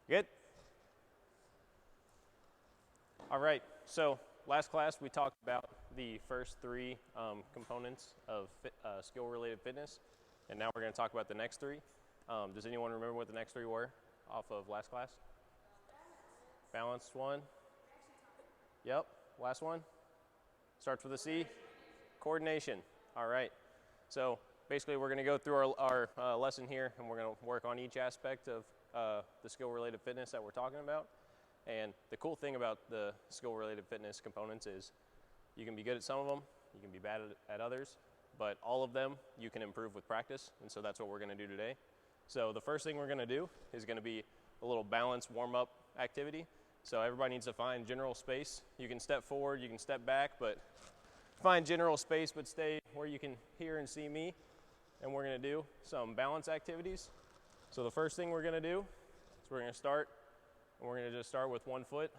Good? All right, so last class we talked about the first three components of skill-related fitness, and now we're going to talk about the next three. Does anyone remember what the next three were off of last class? Balance, one. Yep, last one. Starts with a C. Coordination. All right, so basically we're going to go through our lesson here, and we're going to work on each aspect of the skill-related fitness that we're talking about. And the cool thing about the skill-related fitness components is you can be good at some of them, you can be bad at others, but all of them you can improve with practice, and so that's what we're going to do today. So the first thing we're going to do is going to be a little balance warm-up activity. So everybody needs to find general space. You can step forward, you can step back, but find general space, but stay where you can hear and see me. And we're going to do some balance activities. So the first thing we're going to do is we're going to start, and we're going to just start with one foot.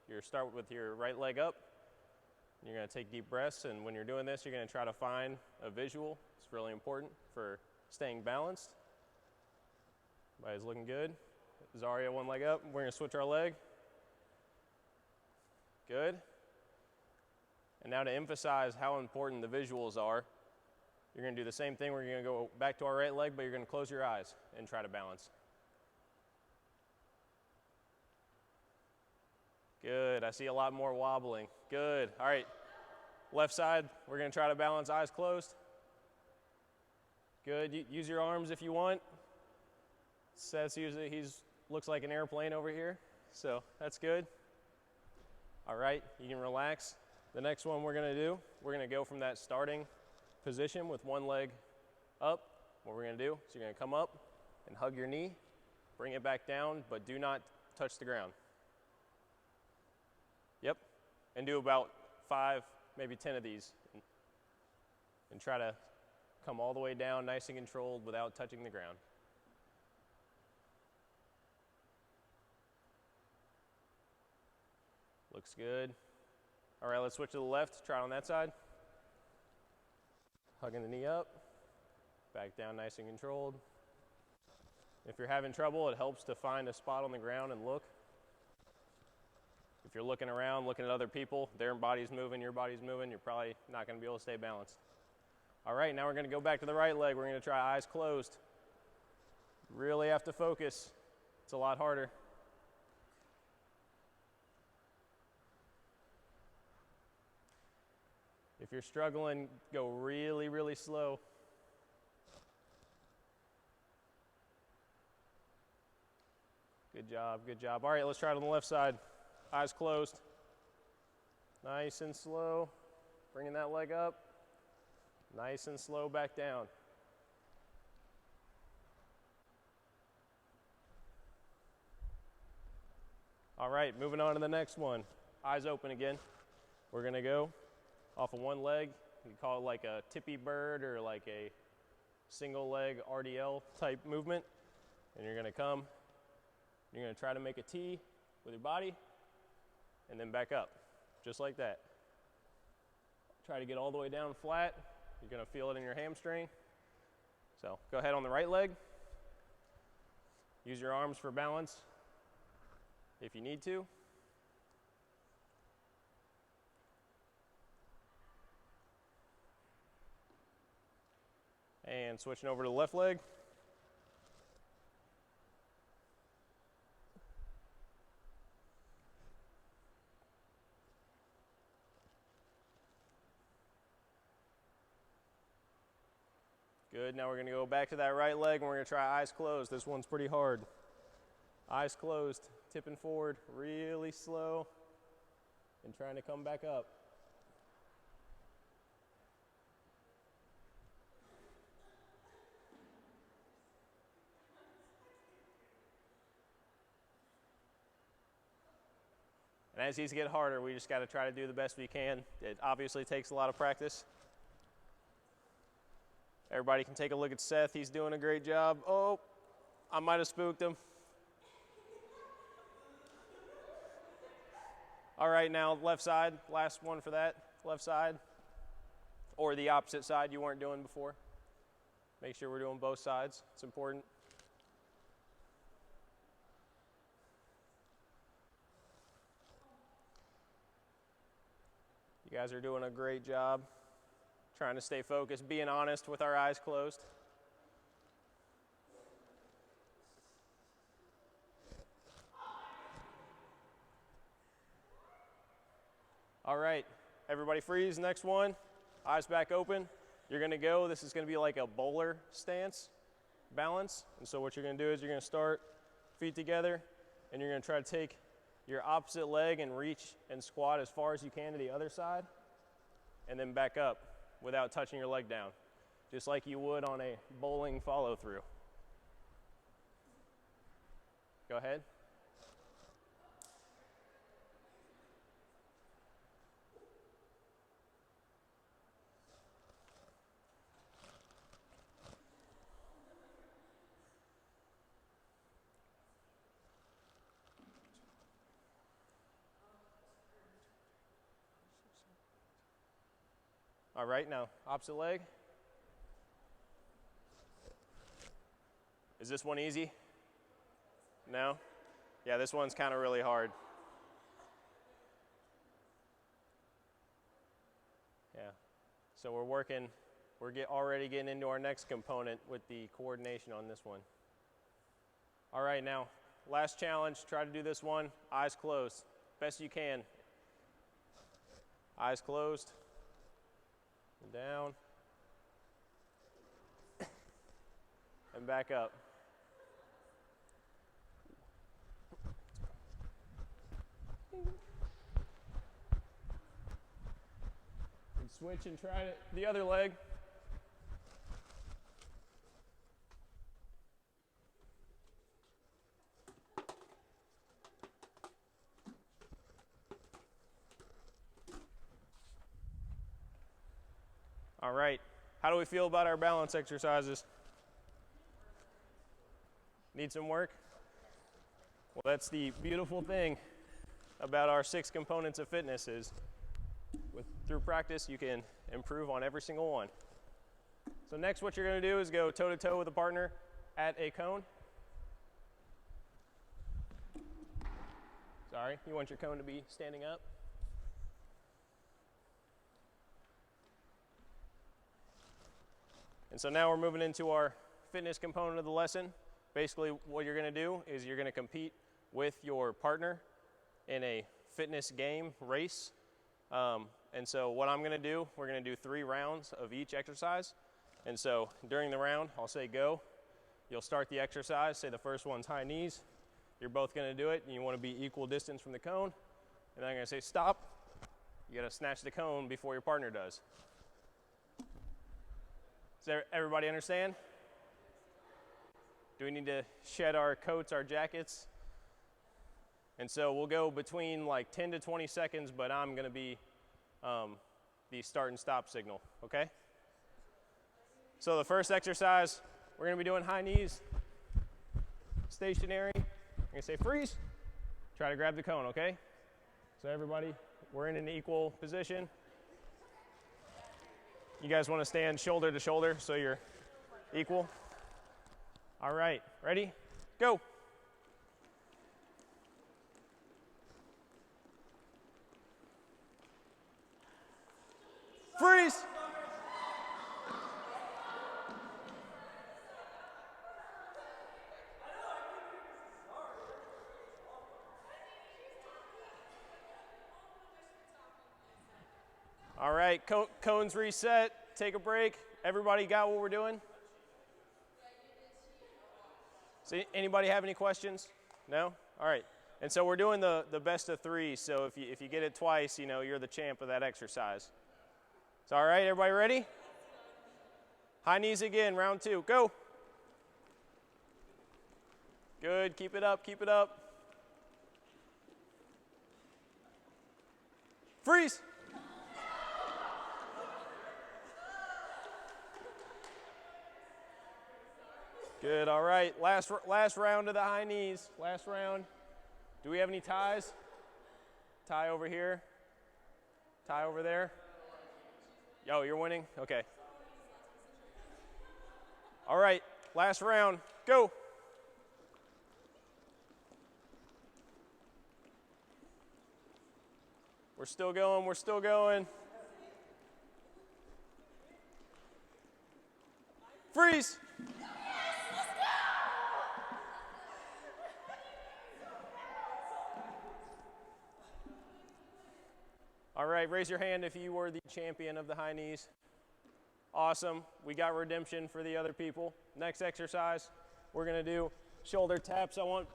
You start with your right leg up. You're going to take deep breaths, and when you're doing this, you're going to try to find a visual. It's really important for staying balanced. Everybody's looking good. Zaria, one leg up. We're going to switch our leg. Good. And now to emphasize how important the visuals are, you're going to do the same thing. We're going to go back to our right leg, but you're going to close your eyes and try to balance. Good. I see a lot more wobbling. Good. All right. Left side, we're going to try to balance, eyes closed. Good. Use your arms if you want. Seth usually looks like an airplane over here, so that's good. All right. You can relax. The next one we're going to do, we're going to go from that starting position with one leg up. What we're going to do is you're going to come up and hug your knee, bring it back down, but do not touch the ground. Yep, and do about 5, maybe 10 of these, and try to come all the way down nice and controlled without touching the ground. Looks good. All right, let's switch to the left, try it on that side. Hugging the knee up, back down nice and controlled. If you're having trouble, it helps to find a spot on the ground and look. If you're looking around, looking at other people, their body's moving, your body's moving, you're probably not going to be able to stay balanced. All right, now we're going to go back to the right leg. We're going to try eyes closed. Really have to focus. It's a lot harder. If you're struggling, go really, really slow. Good job, good job. All right, let's try it on the left side. Eyes closed. Nice and slow. Bringing that leg up. Nice and slow back down. All right, moving on to the next one. Eyes open again. We're going to go off of one leg. You call it like a tippy bird or like a single leg RDL type movement. And you're going to come. You're going to try to make a T with your body. And then back up, just like that. Try to get all the way down flat. You're going to feel it in your hamstring. So go ahead on the right leg. Use your arms for balance if you need to. And switching over to the left leg. Good, now we're going to go back to that right leg and we're going to try eyes closed. This one's pretty hard. Eyes closed, tipping forward really slow and trying to come back up. And as these get harder, we just got to try to do the best we can. It obviously takes a lot of practice. Everybody can take a look at Seth. He's doing a great job. Oh, I might have spooked him. All right, now left side, last one for that, left side. Or the opposite side you weren't doing before. Make sure we're doing both sides, it's important. You guys are doing a great job trying to stay focused, being honest with our eyes closed. All right, everybody freeze, next one. Eyes back open. You're gonna go, this is gonna be like a bowler stance balance. And so what you're gonna do is you're gonna start feet together and you're gonna try to take your opposite leg and reach and squat as far as you can to the other side and then back up without touching your leg down, just like you would on a bowling follow through. Go ahead. All right, now opposite leg. Is this one easy? No? Yeah, this one's kind of really hard. Yeah, so we're already getting into our next component with the coordination on this one. All right, now, last challenge, try to do this one, eyes closed, best you can. Eyes closed. And down, and back up. And switch and try it, the other leg. All right, how do we feel about our balance exercises? Need some work? Well, that's the beautiful thing about our 6 components of fitness is through practice you can improve on every single one. So next what you're going to do is go toe to toe with a partner at a cone. Sorry, you want your cone to be standing up. And so now we're moving into our fitness component of the lesson. Basically what you're gonna do is you're gonna compete with your partner in a fitness game race. And so what I'm gonna do, we're gonna do 3 rounds of each exercise. And so during the round, I'll say go. You'll start the exercise, say the first one's high knees. You're both gonna do it and you wanna be equal distance from the cone. And then I'm gonna say stop. You gotta snatch the cone before your partner does. Does everybody understand? Do we need to shed our coats, our jackets? And so we'll go between like 10 to 20 seconds, but I'm gonna be the start and stop signal, okay? So the first exercise, we're gonna be doing high knees, stationary. I'm gonna say freeze, try to grab the cone, okay? So everybody, we're in an equal position. You guys want to stand shoulder to shoulder so you're equal? All right, ready? Go. Freeze. All right, cones reset, take a break. Everybody got what we're doing? So anybody have any questions? No? All right. And so we're doing the best of 3, so if you get it twice, you know, you're the champ of that exercise. So all right, everybody ready? High knees again, round 2, go. Good, keep it up, keep it up. Freeze. Good, all right, last round of the high knees, last round. Do we have any ties? Tie over here, tie over there. Yo, you're winning, okay. All right, last round, go. We're still going, we're still going. Freeze. All right, raise your hand if you were the champion of the high knees. Awesome. We got redemption for the other people. Next exercise, we're going to do shoulder taps. I want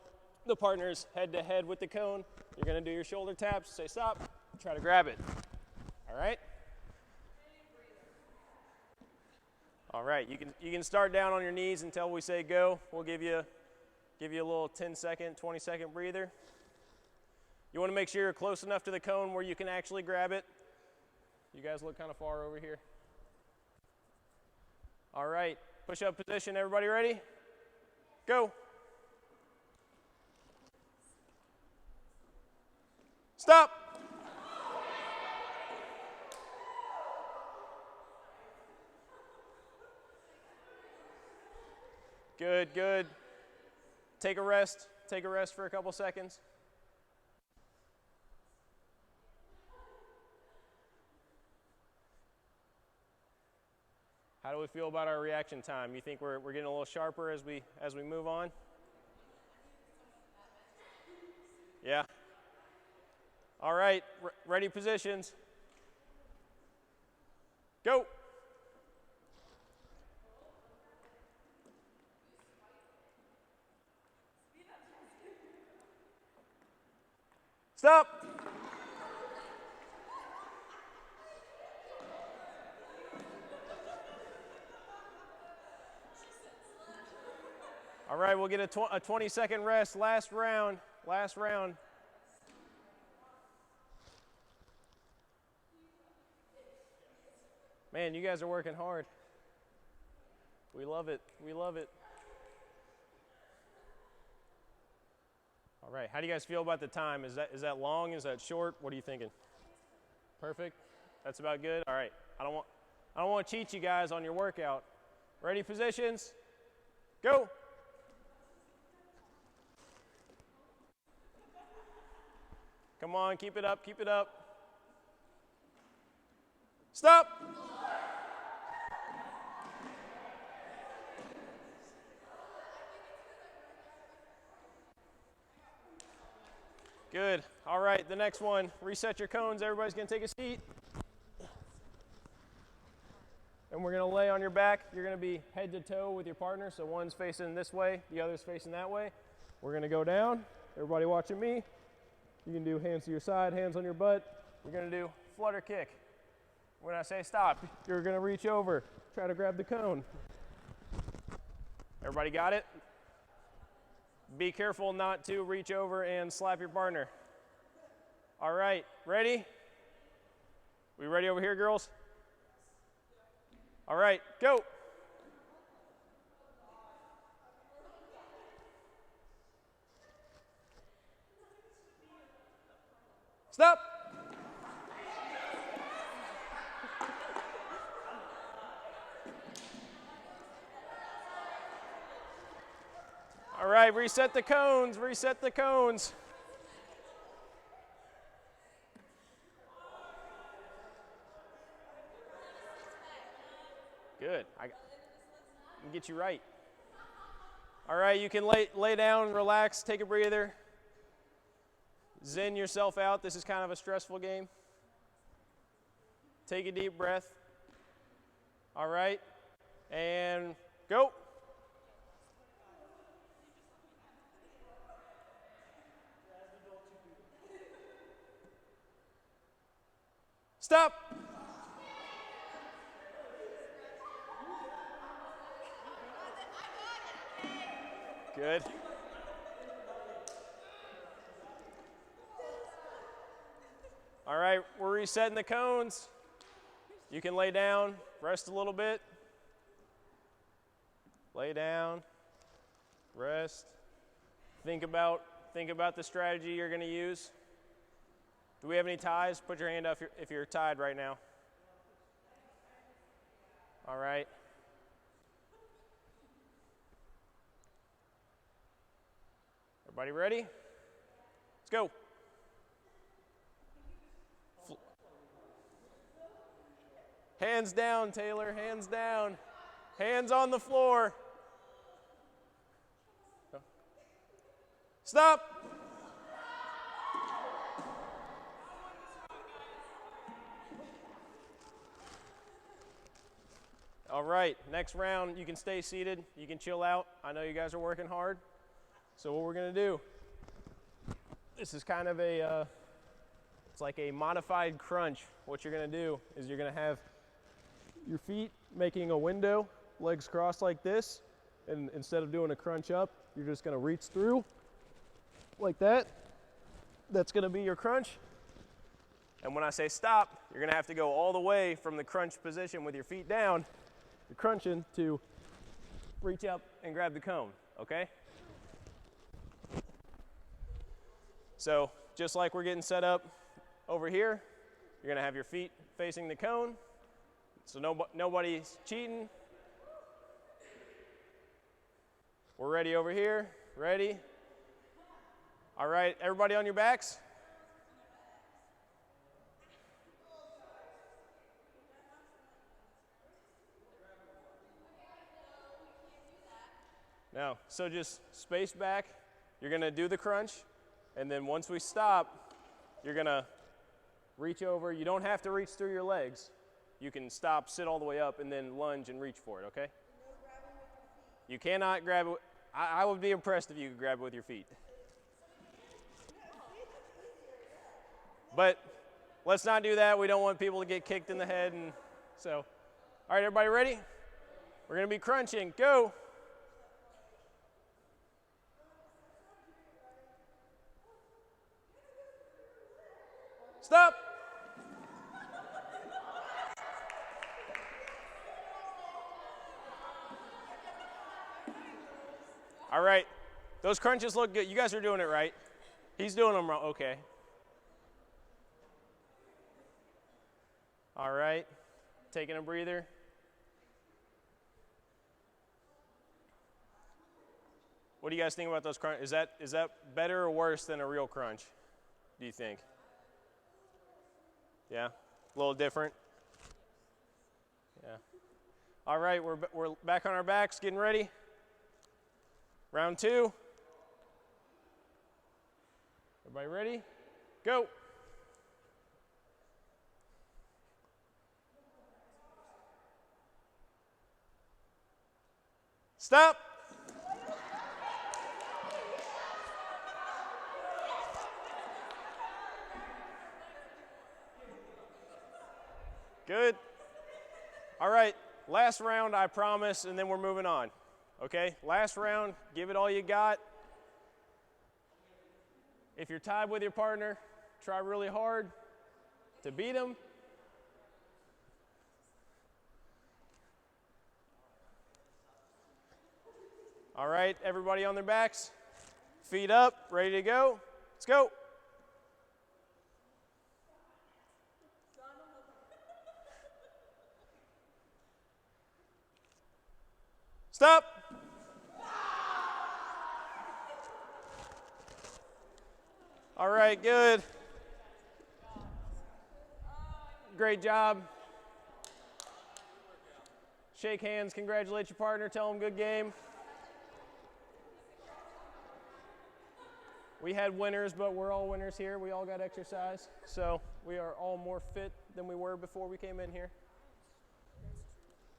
the partners head to head with the cone. You're going to do your shoulder taps. Say stop. Try to grab it. All right? All right. You can start down on your knees until we say go. We'll give you a little 10-second, 20-second breather. You want to make sure you're close enough to the cone where you can actually grab it. You guys look kind of far over here. All right, push-up position. Everybody ready? Go. Stop. Good, good. Take a rest. Take a rest for a couple seconds. How do we feel about our reaction time? You think we're getting a little sharper as we move on? Yeah. All right, ready positions. Go. Stop. All right, we'll get a 20-second rest. Last round. Last round. Man, you guys are working hard. We love it. We love it. All right, how do you guys feel about the time? Is that long? Is that short? What are you thinking? Perfect. That's about good. All right. I don't want to cheat you guys on your workout. Ready positions? Go. Come on, keep it up, keep it up. Stop. Good. All right, the next one. Reset your cones. Everybody's going to take a seat. And we're going to lay on your back. You're going to be head to toe with your partner. So one's facing this way, the other's facing that way. We're going to go down. Everybody watching me. You can do hands to your side, hands on your butt. You're going to do flutter kick. When I say stop, you're going to reach over, try to grab the cone. Everybody got it? Be careful not to reach over and slap your partner. All right, ready? We ready over here, girls? All right, go. Stop. All right, reset the cones, reset the cones. Good. I can get you right. All right, you can lay down, relax, take a breather. Zen yourself out. This is kind of a stressful game. Take a deep breath. All right, and go. Stop. Good. All right, we're resetting the cones. You can lay down, rest a little bit. Lay down, rest. Think about the strategy you're going to use. Do we have any ties? Put your hand up if you're tied right now. All right. Everybody ready? Let's go. Hands down, Taylor, hands down. Hands on the floor. Stop. All right, next round, you can stay seated. You can chill out. I know you guys are working hard. So what we're going to do, this is kind of a, it's like a modified crunch. What you're going to do is you're going to have your feet making a window, legs crossed like this, and instead of doing a crunch up, you're just going to reach through like that. That's going to be your crunch. And when I say stop, you're going to have to go all the way from the crunch position with your feet down. You're crunching to reach up and grab the cone, okay? So just like we're getting set up over here, you're going to have your feet facing the cone. So nobody's cheating. We're ready over here. Ready? All right, everybody on your backs? Now, so just space back. You're going to do the crunch, and then once we stop, you're going to reach over. You don't have to reach through your legs. You can stop, sit all the way up, and then lunge and reach for it, okay? You cannot grab it. I would be impressed if you could grab it with your feet. But let's not do that. We don't want people to get kicked in the head. And so, all right, everybody ready? We're going to be crunching. Go. Stop. All right, those crunches look good. You guys are doing it right. He's doing them wrong. Okay. All right, taking a breather. What do you guys think about those crunch? Is that better or worse than a real crunch, do you think? Yeah, a little different. Yeah. All right, we're back on our backs, getting ready. Round two. Everybody ready? Go. Stop. Good. All right, last round, I promise, and then we're moving on. Okay, last round, give it all you got. If you're tied with your partner, try really hard to beat him. All right, everybody on their backs, feet up, ready to go. Let's go. Stop. All right, good. Great job. Shake hands, congratulate your partner, tell them good game. We had winners, but we're all winners here. We all got exercise, so we are all more fit than we were before we came in here.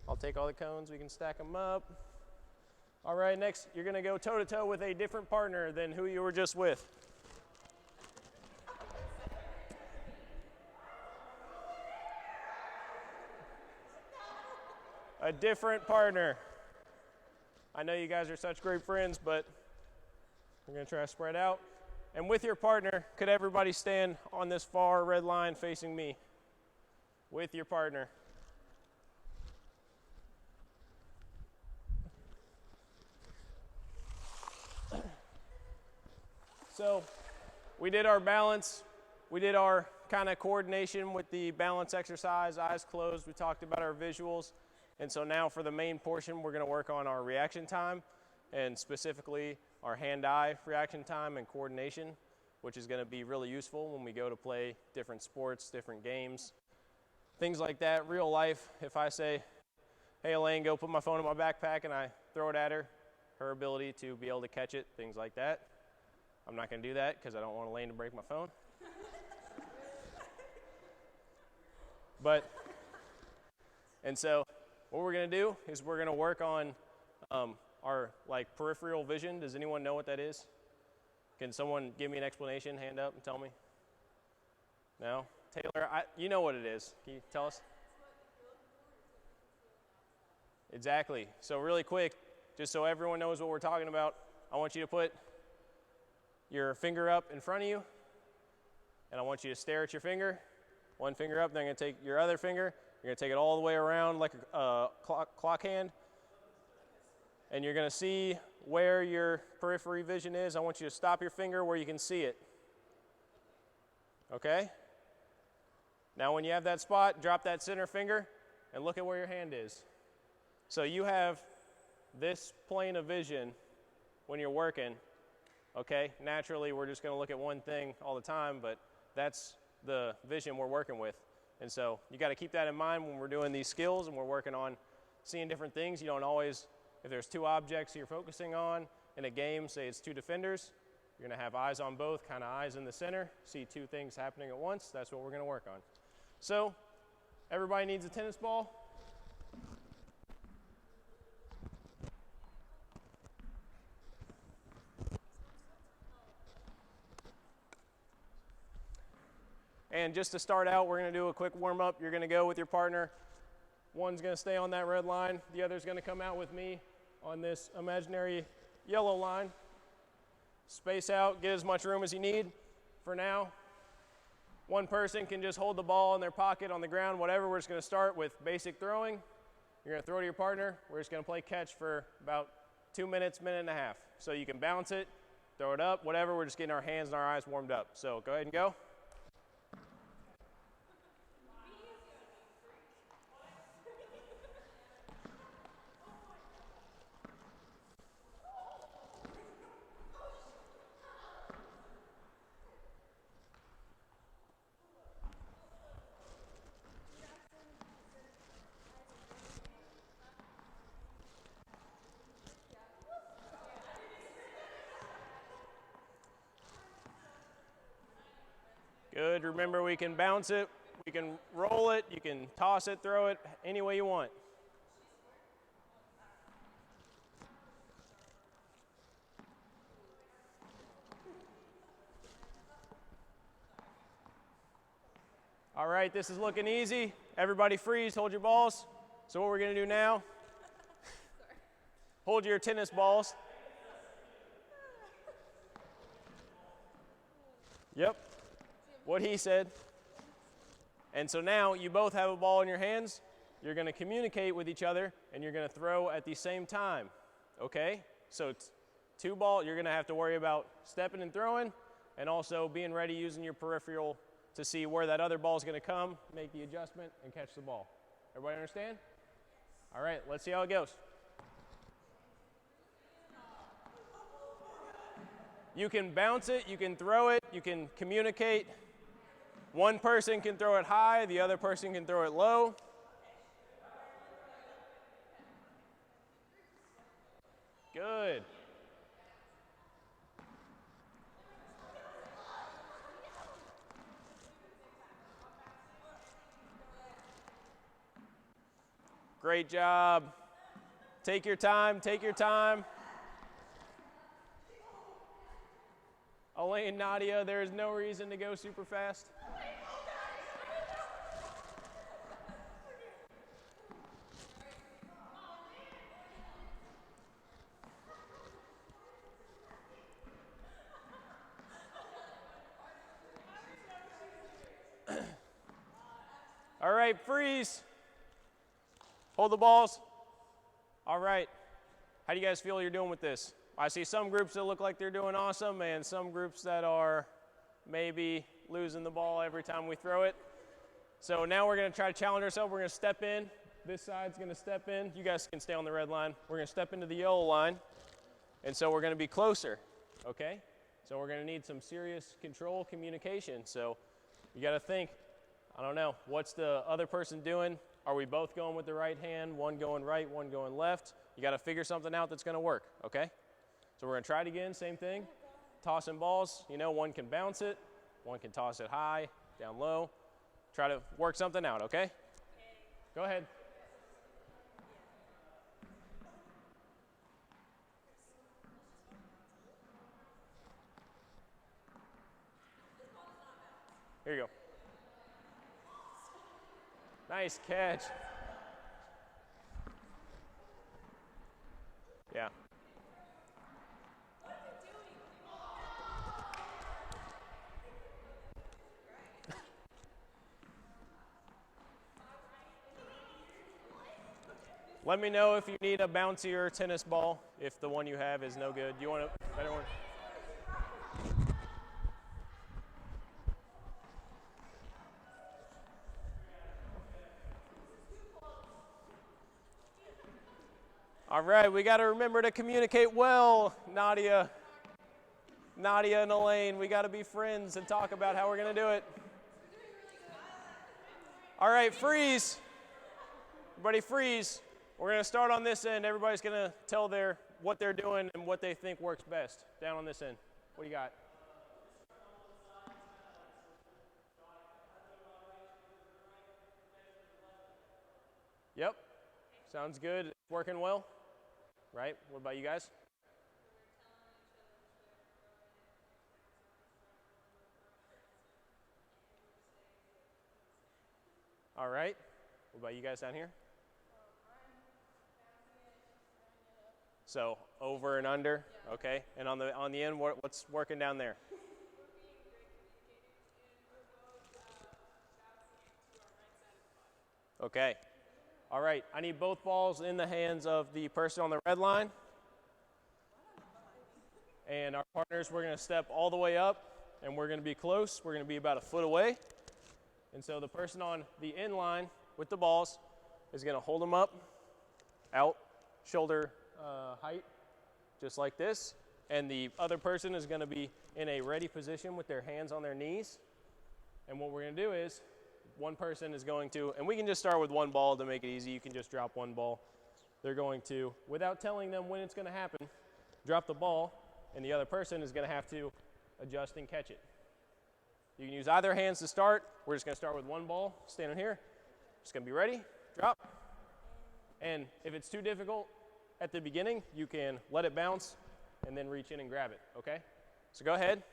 I'll take all the cones, we can stack them up. All right, next, you're gonna go toe-to-toe with a different partner than who you were just with. A different partner. I know you guys are such great friends, but we're gonna try to spread out. And with your partner, could everybody stand on this far red line facing me? With your partner. So we did our balance. We did our kind of coordination with the balance exercise, eyes closed. We talked about our visuals. And so now for the main portion, we're going to work on our reaction time, and specifically our hand-eye reaction time and coordination, which is going to be really useful when we go to play different sports, different games, things like that. Real life, if I say, hey Elaine, go put my phone in my backpack, and I throw it at her, her ability to be able to catch it, things like that. I'm not going to do that because I don't want Elaine to break my phone. And so what we're going to do is we're going to work on our peripheral vision. Does anyone know what that is? Can someone give me an explanation, hand up and tell me? No? Taylor, you know what it is. Can you tell us? Exactly. So really quick, just so everyone knows what we're talking about, I want you to put your finger up in front of you, and I want you to stare at your finger. One finger up, then I'm going to take your other finger. You're going to take it all the way around like a clock hand, and you're going to see where your peripheral vision is. I want you to stop your finger where you can see it. Okay? Now when you have that spot, drop that center finger and look at where your hand is. So you have this plane of vision when you're working. Okay? Naturally, we're just going to look at one thing all the time, but that's the vision we're working with. And so you got to keep that in mind when we're doing these skills and we're working on seeing different things. You don't always, if there's two objects you're focusing on in a game, say it's two defenders, you're going to have eyes on both, kind of eyes in the center, see two things happening at once. That's what we're going to work on. So everybody needs a tennis ball. And just to start out, we're going to do a quick warm-up. You're going to go with your partner. One's going to stay on that red line. The other's going to come out with me on this imaginary yellow line. Space out, get as much room as you need. For now, one person can just hold the ball in their pocket on the ground, whatever. We're just going to start with basic throwing. You're going to throw to your partner. We're just going to play catch for about 2 minutes, minute and a half. So you can bounce it, throw it up, whatever. We're just getting our hands and our eyes warmed up. So go ahead and go. Good. Remember, we can bounce it, we can roll it, you can toss it, throw it, any way you want. All right, this is looking easy. Everybody freeze, hold your balls. So what we're going to do now, hold your tennis balls. Yep. What he said. And so now you both have a ball in your hands. You're going to communicate with each other, and you're going to throw at the same time. Okay? So two ball, you're going to have to worry about stepping and throwing, and also being ready using your peripheral to see where that other ball is going to come, make the adjustment, and catch the ball. Everybody understand? All right, let's see how it goes. You can bounce it, you can throw it, you can communicate. One person can throw it high, the other person can throw it low. Good. Great job. Take your time, take your time. Elaine, Nadia, there is no reason to go super fast. All right, freeze. Hold the balls. All right. How do you guys feel you're doing with this? I see some groups that look like they're doing awesome and some groups that are maybe losing the ball every time we throw it. So now we're going to try to challenge ourselves. We're going to step in. This side's going to step in. You guys can stay on the red line. We're going to step into the yellow line. And so we're going to be closer, okay? So we're going to need some serious control communication. So you got to think, I don't know, what's the other person doing? Are we both going with the right hand, one going right, one going left? You got to figure something out that's going to work, okay? So we're going to try it again, same thing. Tossing balls, you know, one can bounce it, one can toss it high, down low. Try to work something out, okay? Go ahead. Here you go. Nice catch. Yeah. Let me know if you need a bouncier tennis ball, if the one you have is no good. You want a better one? All right, we got to remember to communicate well, Nadia. Nadia and Elaine, we got to be friends and talk about how we're going to do it. All right, freeze. Everybody freeze. We're going to start on this end. Everybody's going to tell what they're doing and what they think works best. Down on this end. What do you got? Yep. Sounds good. It's working well. Right? What about you guys? All right. What about you guys down here? So over and under, okay. And on the end, what's working down there? Okay. All right. I need both balls in the hands of the person on the red line. And our partners, we're going to step all the way up, and we're going to be close. We're going to be about a foot away. And so the person on the end line with the balls is going to hold them up, out, shoulder height, just like this. And the other person is going to be in a ready position with their hands on their knees. And what we're going to do is one person is going to, and we can just start with one ball to make it easy. You can just drop one ball. They're going to, without telling them when it's going to happen, drop the ball, and the other person is going to have to adjust and catch it. You can use either hands to start. We're just going to start with one ball, standing here. Just going to be ready, drop. And if it's too difficult at the beginning, you can let it bounce and then reach in and grab it, okay? So go ahead.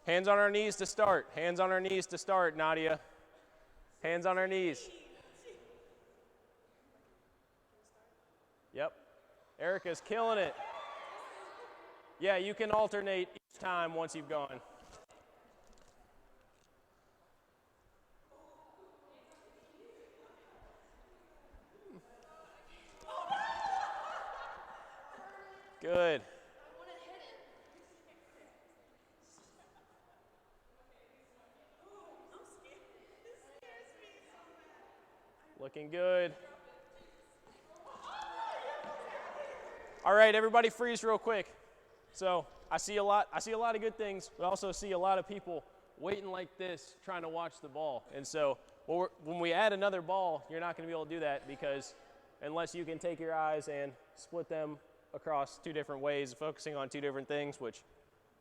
Hands on our knees to start. Hands on our knees to start, Nadia. Hands on our knees. Yep. Erica's killing it. Yeah, you can alternate each time once you've gone. Good. Looking good. All right, everybody freeze real quick. So I see a lot of good things, but also see a lot of people waiting like this, trying to watch the ball. And so when we add another ball, you're not going to be able to do that, because unless you can take your eyes and split them across two different ways, focusing on two different things, which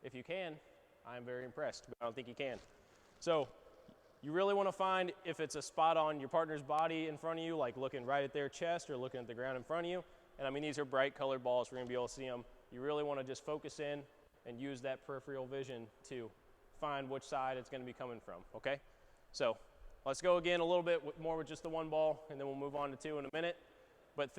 if you can, I'm very impressed, but I don't think you can. So you really want to find if it's a spot on your partner's body in front of you, like looking right at their chest or looking at the ground in front of you. And I mean, these are bright colored balls. We're going to be able to see them. You really want to just focus in and use that peripheral vision to find which side it's going to be coming from, okay? So let's go again a little bit more with just the one ball, and then we'll move on to two in a minute. But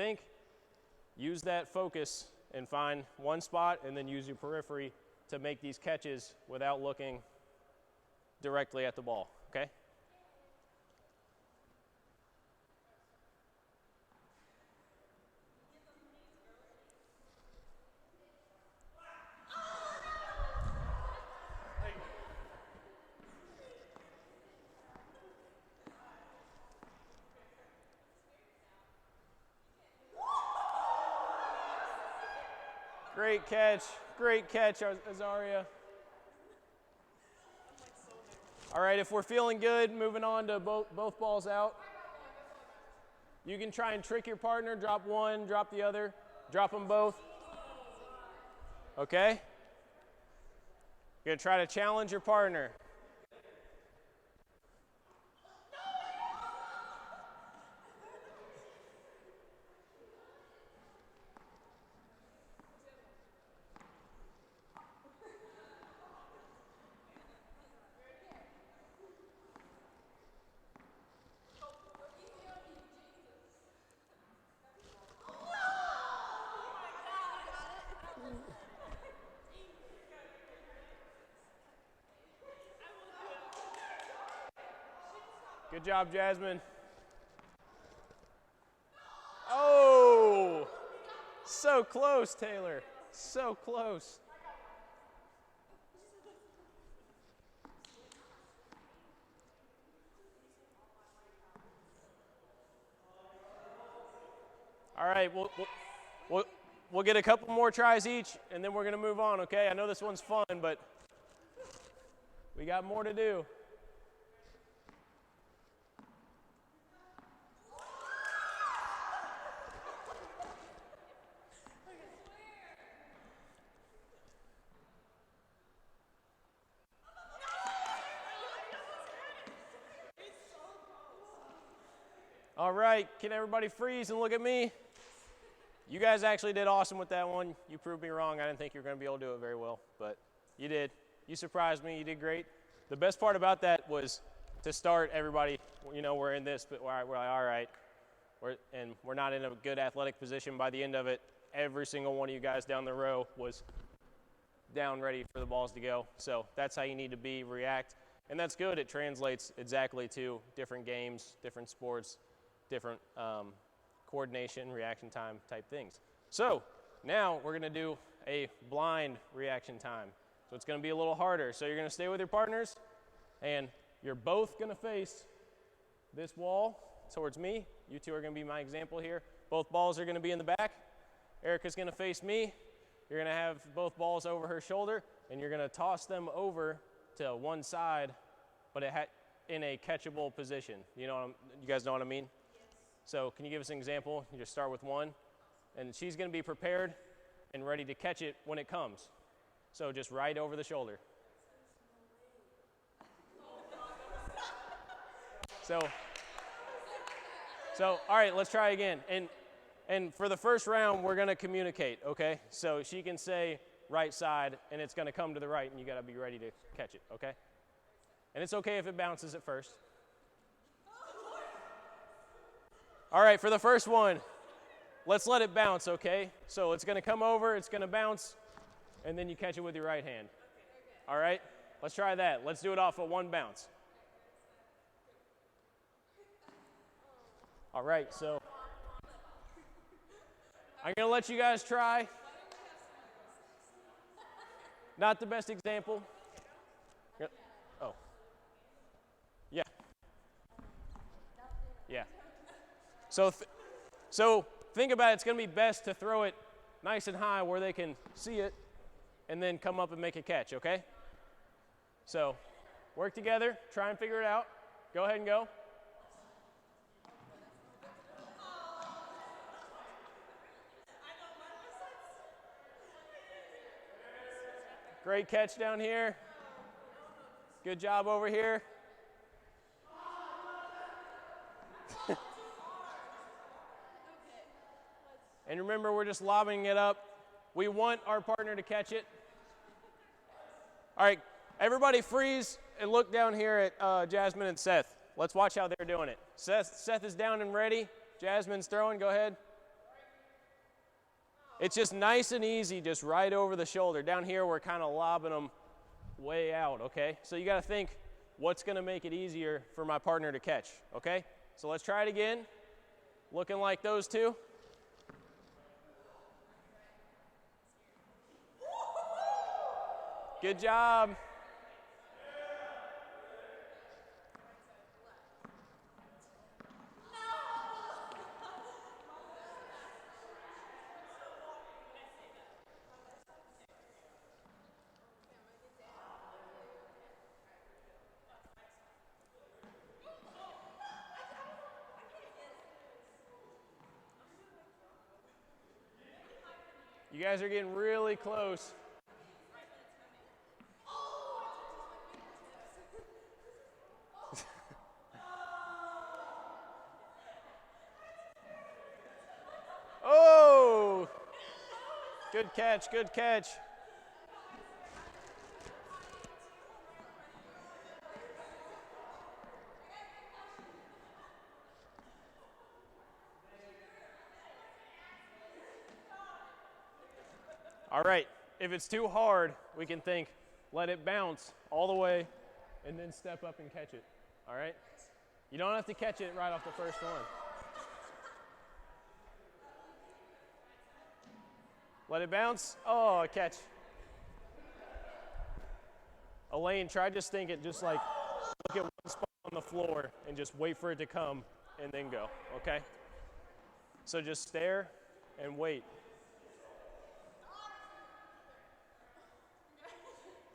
use that focus and find one spot, and then use your periphery to make these catches without looking directly at the ball, okay? Great catch, Azaria. All right, if we're feeling good, moving on to both balls out. You can try and trick your partner, drop one, drop the other, drop them both. Okay? You're going to try to challenge your partner. Good job, Jasmine. Oh, so close, Taylor. So close. All right, we'll get a couple more tries each, and then we're going to move on, okay? I know this one's fun, but we got more to do. All right, can everybody freeze and look at me? You guys actually did awesome with that one. You proved me wrong. I didn't think you were going to be able to do it very well, but you did. You surprised me. You did great. The best part about that was to start everybody, you know, we're in this, but we're like, all right, we're not in a good athletic position. By the end of it, every single one of you guys down the row was down ready for the balls to go. So that's how you need to be, react. And that's good. It translates exactly to different games, different sports, different coordination, reaction time type things. So now we're going to do a blind reaction time. So it's going to be a little harder. So you're going to stay with your partners, and you're both going to face this wall towards me. You two are going to be my example here. Both balls are going to be in the back. Erica's going to face me. You're going to have both balls over her shoulder, and you're going to toss them over to one side, but in a catchable position. You guys know what I mean? So can you give us an example? You just start with one, and she's going to be prepared and ready to catch it when it comes. So just right over the shoulder. So all right, let's try again. And for the first round, we're going to communicate, okay? So she can say right side, and it's going to come to the right, and you got to be ready to catch it, okay? And it's okay if it bounces at first. All right, for the first one, let's let it bounce, okay? So it's going to come over, it's going to bounce, and then you catch it with your right hand. All right? Let's try that. Let's do it off of one bounce. All right, so I'm going to let you guys try. Not the best example. Oh. Yeah. Yeah. So think about it. It's going to be best to throw it nice and high where they can see it and then come up and make a catch, okay? So work together. Try and figure it out. Go ahead and go. Great catch down here. Good job over here. And remember, we're just lobbing it up. We want our partner to catch it. All right, everybody freeze and look down here at Jasmine and Seth. Let's watch how they're doing it. Seth is down and ready. Jasmine's throwing. Go ahead. It's just nice and easy, just right over the shoulder. Down here, we're kind of lobbing them way out, okay? So you got to think, what's going to make it easier for my partner to catch, okay? So let's try it again. Looking like those two. Good job. You guys are getting really close. Oh! Good catch, good catch. All right, if it's too hard, we can think, let it bounce all the way and then step up and catch it, all right? You don't have to catch it right off the first one. Let it bounce, oh, catch. Elaine, try just thinking, just like look at one spot on the floor and just wait for it to come and then go, okay? So just stare and wait.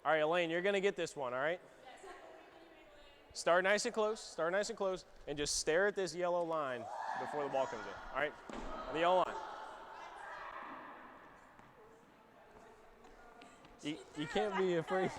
All right, Elaine, you're gonna get this one, all right? Start nice and close, and just stare at this yellow line before the ball comes in, all right? On the yellow line. You can't be afraid.